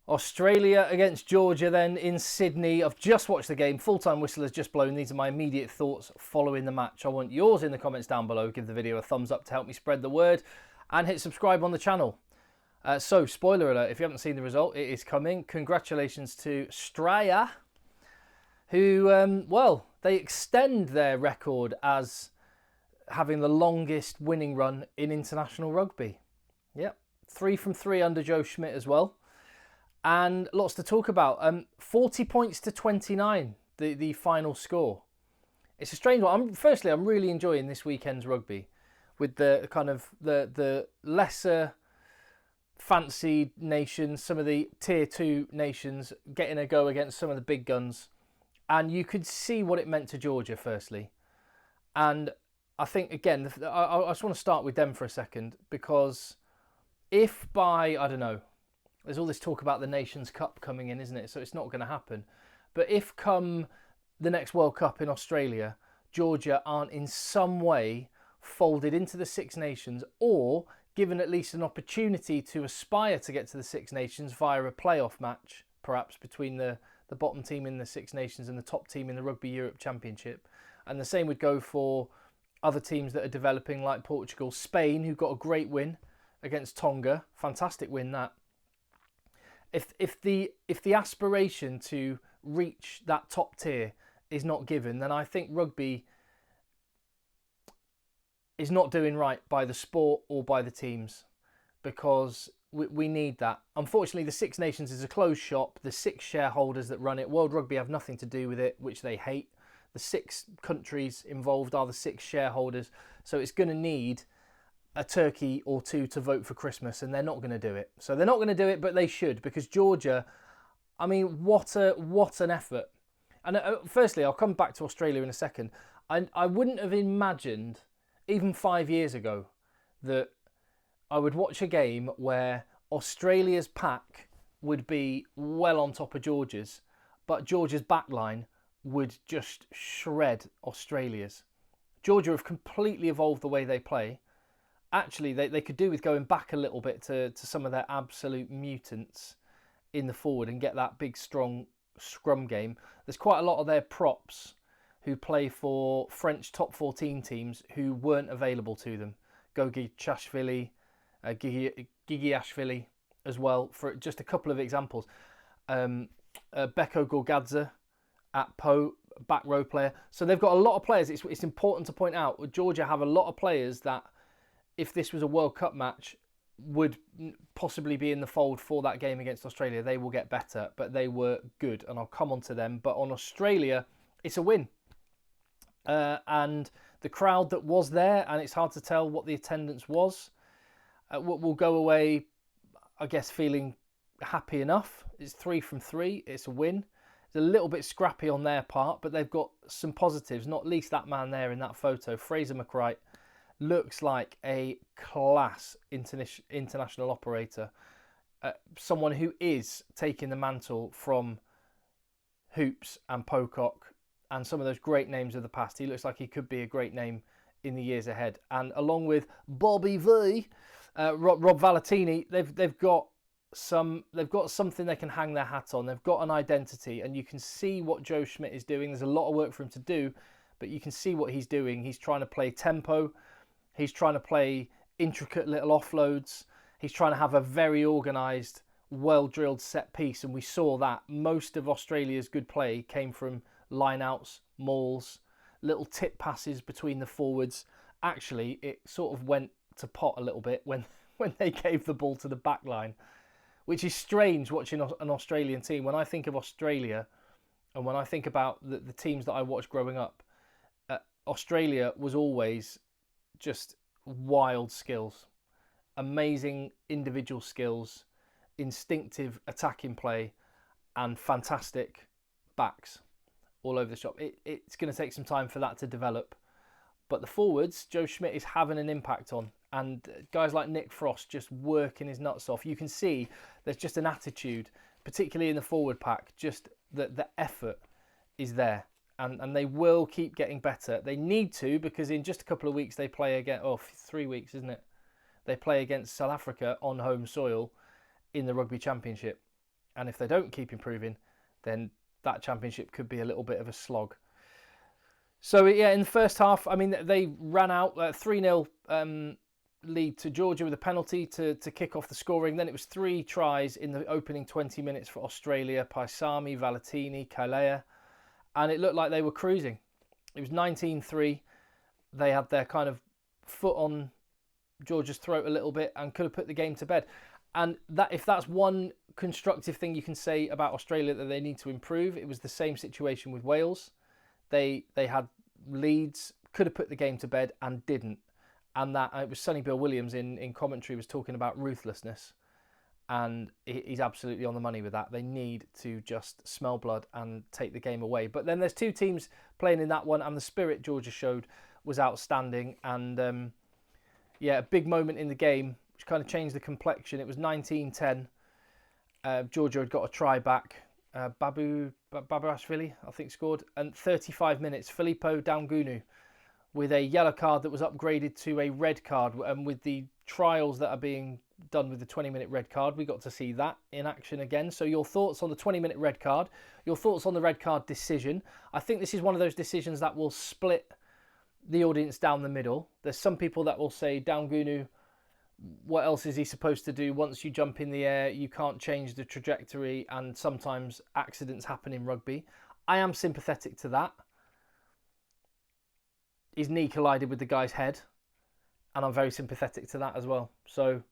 Australia against Georgia then in Sydney. I've just watched the game. Full-time whistle has just blown. These are my immediate thoughts following the match. I want yours in the comments down below. Give the video a thumbs up to help me spread the word and hit subscribe on the channel. So, spoiler alert, if you haven't seen the result, it is coming. Congratulations to Australia, who, well, they extend their record as having the longest winning run in international rugby. Yep, 3 from 3 under Joe Schmidt as well. And lots to talk about. 40 points to 29, the final score. It's a strange one. Firstly, I'm really enjoying this weekend's rugby with the kind of the lesser fancied nations, some of the tier 2 nations getting a go against some of the big guns. And you could see what it meant to Georgia, firstly. And I think, again, I just want to start with them for a second, because if by, I don't know, there's all this talk about the Nations Cup coming in, isn't it? So it's not going to happen. But if come the next World Cup in Australia, Georgia aren't in some way folded into the Six Nations or given at least an opportunity to aspire to get to the Six Nations via a playoff match, perhaps between the bottom team in the Six Nations and the top team in the Rugby Europe Championship. And the same would go for other teams that are developing like Portugal. Spain, who got a great win against Tonga. Fantastic win, that. If the aspiration to reach that top tier is not given, then I think rugby is not doing right by the sport or by the teams, because we need that. Unfortunately, the Six Nations is a closed shop. The 6 shareholders that run it, World Rugby, have nothing to do with it, which they hate. The 6 countries involved are the 6 shareholders, so it's going to need a turkey or 2 to vote for Christmas, and they're not going to do it. So they're not going to do it, but they should, because Georgia, I mean, what an effort. And firstly, I'll come back to Australia in a second. I wouldn't have imagined, even 5 years ago, that I would watch a game where Australia's pack would be well on top of Georgia's, but Georgia's backline would just shred Australia's. Georgia have completely evolved the way they play. Actually, they could do with going back a little bit to some of their absolute mutants in the forward and get that big, strong scrum game. There's quite a lot of their props who play for French top 14 teams who weren't available to them. Gogi Chashvili, Gigiashvili as well, for just a couple of examples. Beko Gorgadze at Po, back row player. So they've got a lot of players. It's important to point out, Georgia have a lot of players that, if this was a World Cup match, would possibly be in the fold for that game against Australia. They will get better, but they were good, and I'll come on to them. But on Australia, it's a win. And the crowd that was there, and it's hard to tell what the attendance was, will go away, I guess, feeling happy enough. It's 3 from 3. It's a win. It's a little bit scrappy on their part, but they've got some positives, not least that man there in that photo, Fraser McWright. Looks like a class international operator. Someone who is taking the mantle from Hoops and Pocock and some of those great names of the past. He looks like he could be a great name in the years ahead. And along with Bobby V, Rob Valentini, they've got something they can hang their hat on. They've got an identity, and you can see what Joe Schmidt is doing. There's a lot of work for him to do, but you can see what he's doing. He's trying to play tempo. He's trying to play intricate little offloads. He's trying to have a very organised, well-drilled set piece, and we saw that. Most of Australia's good play came from line-outs, mauls, little tip passes between the forwards. Actually, it sort of went to pot a little bit when they gave the ball to the back line, which is strange watching an Australian team. When I think of Australia, and when I think about the teams that I watched growing up, Australia was always just wild skills, amazing individual skills, instinctive attacking play, and fantastic backs all over the shop. It's going to take some time for that to develop, but the forwards, Joe Schmidt is having an impact on, and guys like Nick Frost just working his nuts off. You can see there's just an attitude, particularly in the forward pack, just that the effort is there. And they will keep getting better. They need to, because in just a couple of weeks they play again. 3 weeks, isn't it? They play against South Africa on home soil in the Rugby Championship. And if they don't keep improving, then that championship could be a little bit of a slog. So, yeah, in the first half, I mean, they ran out 3-0 lead to Georgia with a penalty to kick off the scoring. Then it was 3 tries in the opening 20 minutes for Australia. Paisami, Valentini, Kalea. And it looked like they were cruising. It was 19-3. They had their kind of foot on Georgia's throat a little bit and could have put the game to bed. And that, if that's one constructive thing you can say about Australia that they need to improve, it was the same situation with Wales. They had leads, could have put the game to bed and didn't. And that it was Sonny Bill Williams in commentary was talking about ruthlessness. And he's absolutely on the money with that. They need to just smell blood and take the game away. But then there's 2 teams playing in that one, and the spirit Georgia showed was outstanding. And yeah, a big moment in the game, which kind of changed the complexion. It was 19-10. Georgia had got a try back. Babuashvili, I think, scored. And 35 minutes, Filippo Daugunu with a yellow card that was upgraded to a red card. And with the trials that are being done with the 20-minute red card, we got to see that in action again. So your thoughts on the 20-minute red card, your thoughts on the red card decision. I think this is one of those decisions that will split the audience down the middle. There's some people that will say, Daugunu, what else is he supposed to do? Once you jump in the air, you can't change the trajectory, and sometimes accidents happen in rugby. I am sympathetic to that. His knee collided with the guy's head, and I'm very sympathetic to that as well. So,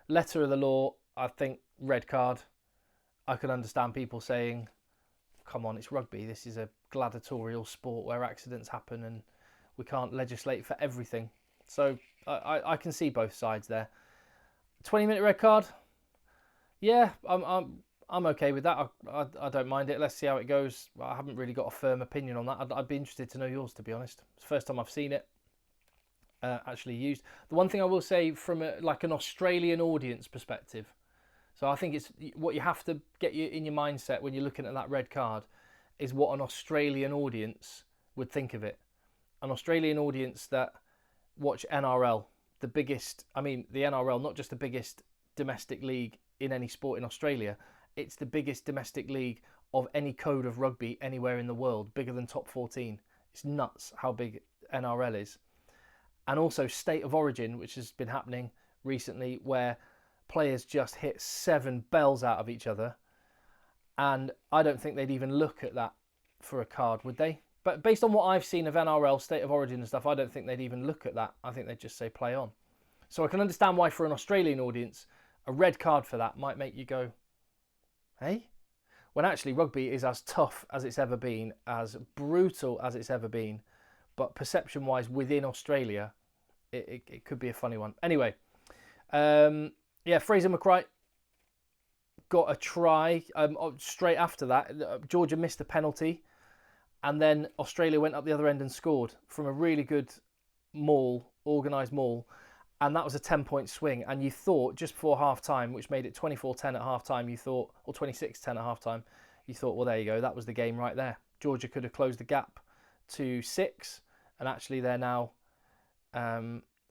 letter of the law, I think red card. I can understand people saying, come on, it's rugby. This is a gladiatorial sport where accidents happen and we can't legislate for everything. So I can see both sides there. 20-minute red card. Yeah, I'm okay with that. I don't mind it. Let's see how it goes. I haven't really got a firm opinion on that. I'd be interested to know yours, to be honest. It's the first time I've seen it actually used. The one thing I will say from like an Australian audience perspective, so I think it's what you have to get you in your mindset when you're looking at that red card is what an Australian audience would think of it. An Australian audience that watch NRL, the biggest, I mean the NRL, not just the biggest domestic league in any sport in Australia, it's the biggest domestic league of any code of rugby anywhere in the world, bigger than top 14. It's nuts how big NRL is. And also State of Origin, which has been happening recently, where players just hit 7 bells out of each other. And I don't think they'd even look at that for a card, would they? But based on what I've seen of NRL, State of Origin and stuff, I don't think they'd even look at that. I think they'd just say play on. So I can understand why for an Australian audience, a red card for that might make you go, hey? When actually rugby is as tough as it's ever been, as brutal as it's ever been. But perception-wise, within Australia, it could be a funny one. Anyway, yeah, Fraser McReight got a try. Straight after that, Georgia missed a penalty. And then Australia went up the other end and scored from a really good maul, organised maul. And that was a 10-point swing. And you thought, just before half-time, which made it 24-10 at half-time, you thought, or 26-10 at half-time, you thought, well, there you go. That was the game right there. Georgia could have closed the gap to 6. And actually, they're now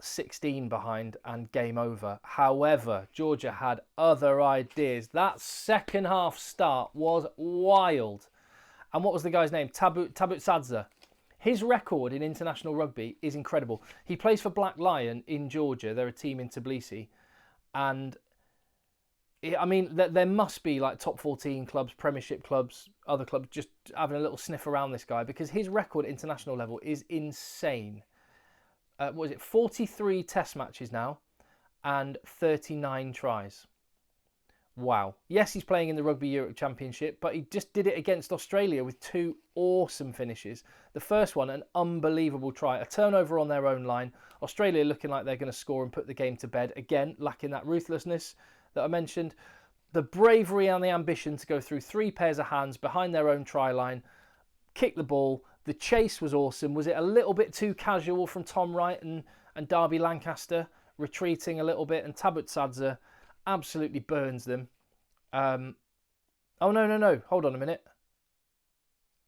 16 behind and game over. However, Georgia had other ideas. That second half start was wild. And what was the guy's name? Tabut Sadza. His record in international rugby is incredible. He plays for Black Lion in Georgia. They're a team in Tbilisi. And, I mean, there must be like top 14 clubs, Premiership clubs, other clubs just having a little sniff around this guy because his record at international level is insane. What is it? 43 test matches now and 39 tries. Wow. Yes, he's playing in the Rugby Europe Championship, but he just did it against Australia with 2 awesome finishes. The first one, an unbelievable try, a turnover on their own line. Australia looking like they're going to score and put the game to bed. Again, lacking that ruthlessness that I mentioned. The bravery and the ambition to go through 3 pairs of hands behind their own try line, kick the ball. The chase was awesome. Was it a little bit too casual from Tom Wright and Darby Lancaster, retreating a little bit, and Tabut Sadza absolutely burns them. Oh no! Hold on a minute.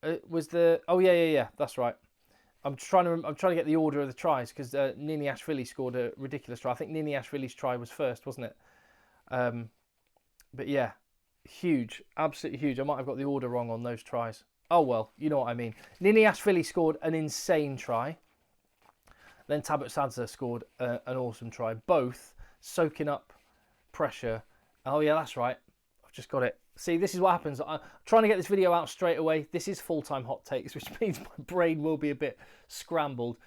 It was the yeah. That's right. I'm trying to get the order of the tries because Niniashvili scored a ridiculous try. I think Niniashvili's try was first, wasn't it? But yeah, Huge, absolutely huge. I might have got the order wrong on those tries. Oh well, you know what I mean. Niniashvili scored an insane try. Then Tabutsadze scored an awesome try. Both soaking up pressure. Oh yeah, that's right. I've just got it. See, this is what happens. I'm trying to get this video out straight away. This is full-time hot takes, which means my brain will be a bit scrambled.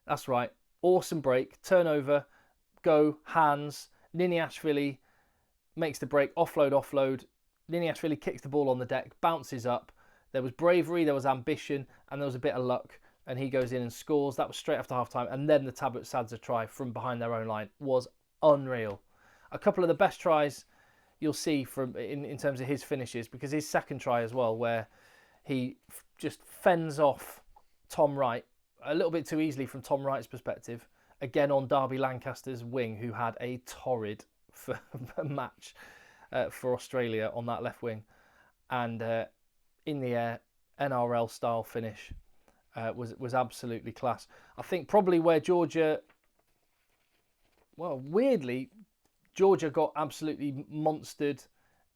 That's right. Awesome break. Turnover. Go. Hands. Niniashvili makes the break. Offload. Niniashvili kicks the ball on the deck. Bounces up. There was bravery. There was ambition. And there was a bit of luck. And he goes in and scores. That was straight after half-time. And then the Tabutsadze try from behind their own line was unreal. A couple of the best tries you'll see from in terms of his finishes, because his second try as well, where he just fends off Tom Wright a little bit too easily from Tom Wright's perspective, again on Derby Lancaster's wing, who had a torrid match for Australia on that left wing, and in the air, NRL style finish was absolutely class. I think probably where Georgia, well, weirdly, Georgia got absolutely monstered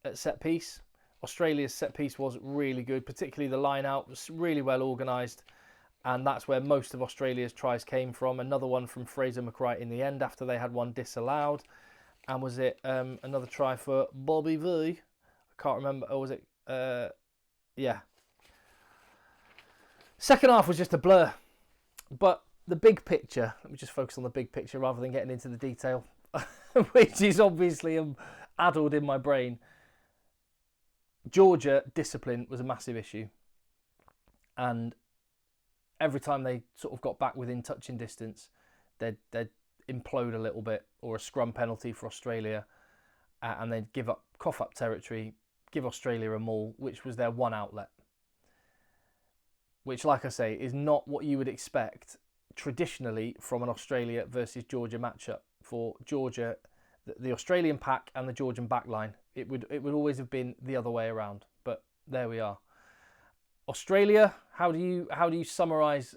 at set piece. Australia's set piece was really good, particularly the line out was really well organised, and that's where most of Australia's tries came from. Another one from Fraser McReight in the end after they had one disallowed, and was it another try for Bobby V? I can't remember, or was it? Yeah. Second half was just a blur, but the big picture. Let me just focus on the big picture rather than getting into the detail. Which is obviously addled in my brain. Georgia discipline was a massive issue, and every time they sort of got back within touching distance, they'd implode a little bit, or a scrum penalty for Australia, and they'd cough up territory, give Australia a maul, which was their one outlet. Which, like I say, is not what you would expect traditionally from an Australia versus Georgia matchup. For Georgia, the Australian pack and the Georgian backline, it would always have been the other way around. But there we are. Australia, how do you summarise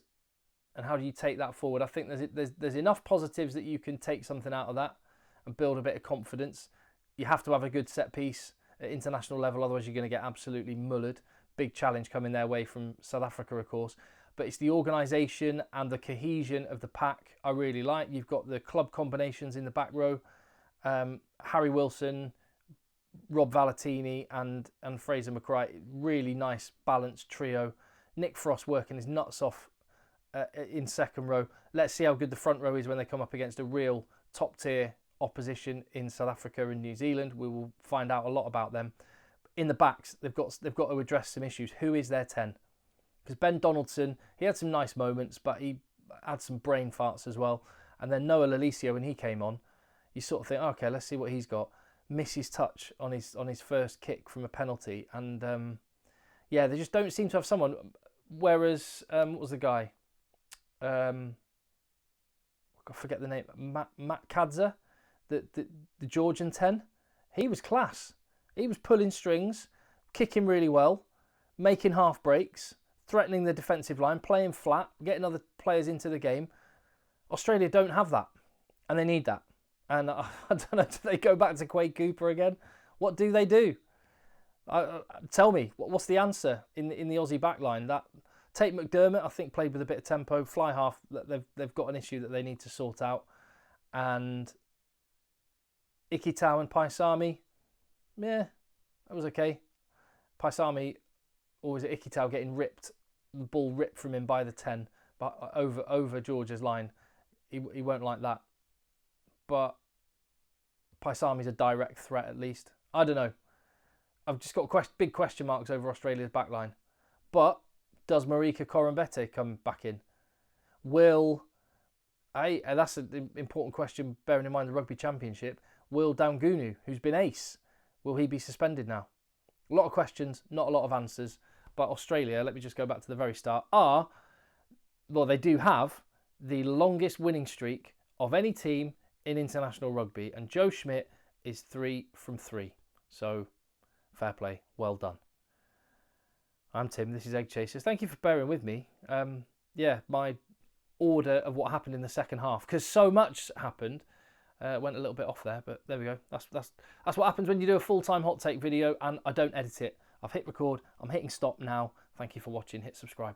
and how do you take that forward? I think there's enough positives that you can take something out of that and build a bit of confidence. You have to have a good set piece at international level, otherwise you're going to get absolutely mullered. Big challenge coming their way from South Africa, of course. But it's the organisation and the cohesion of the pack I really like. You've got the club combinations in the back row. Harry Wilson, Rob Valentini and Fraser McReight. Really nice balanced trio. Nick Frost working his nuts off in second row. Let's see how good the front row is when they come up against a real top tier opposition in South Africa and New Zealand. We will find out a lot about them. In the backs, they've got to address some issues. Who is their 10? Because Ben Donaldson, he had some nice moments, but he had some brain farts as well. And then Noah Lalicio, when he came on, you sort of think, okay, let's see what he's got. Misses touch on his first kick from a penalty, and yeah, they just don't seem to have someone. Whereas, what was the guy? I forget the name. Matt Kadza, the Georgian 10. He was class. He was pulling strings, kicking really well, making half breaks, threatening the defensive line, playing flat, getting other players into the game. Australia don't have that, and they need that. And I don't know, do they go back to Quade Cooper again? What do they do? Tell me, what's the answer in the Aussie backline? That Tate McDermott, I think, played with a bit of tempo. Fly half, they've got an issue that they need to sort out. And Ikitau and Paisami, yeah, that was okay. Paisami, or was it Ikitau getting ripped, the ball ripped from him by the 10, but over Georgia's line. He won't like that. But Paisami's a direct threat at least. I don't know. I've just got big question marks over Australia's backline. But does Marika Korombete come back in? That's an important question, bearing in mind the Rugby Championship. Will Daugunu, who's been ace, will he be suspended now? A lot of questions, not a lot of answers. But Australia, let me just go back to the very start, they do have the longest winning streak of any team in international rugby. And Joe Schmidt is 3 from 3. So, fair play. Well done. I'm Tim. This is Egg Chasers. Thank you for bearing with me. My order of what happened in the second half, because so much happened. Went a little bit off there, but there we go. That's what happens when you do a full-time hot take video and I don't edit it. I've hit record. I'm hitting stop now. Thank you for watching. Hit subscribe.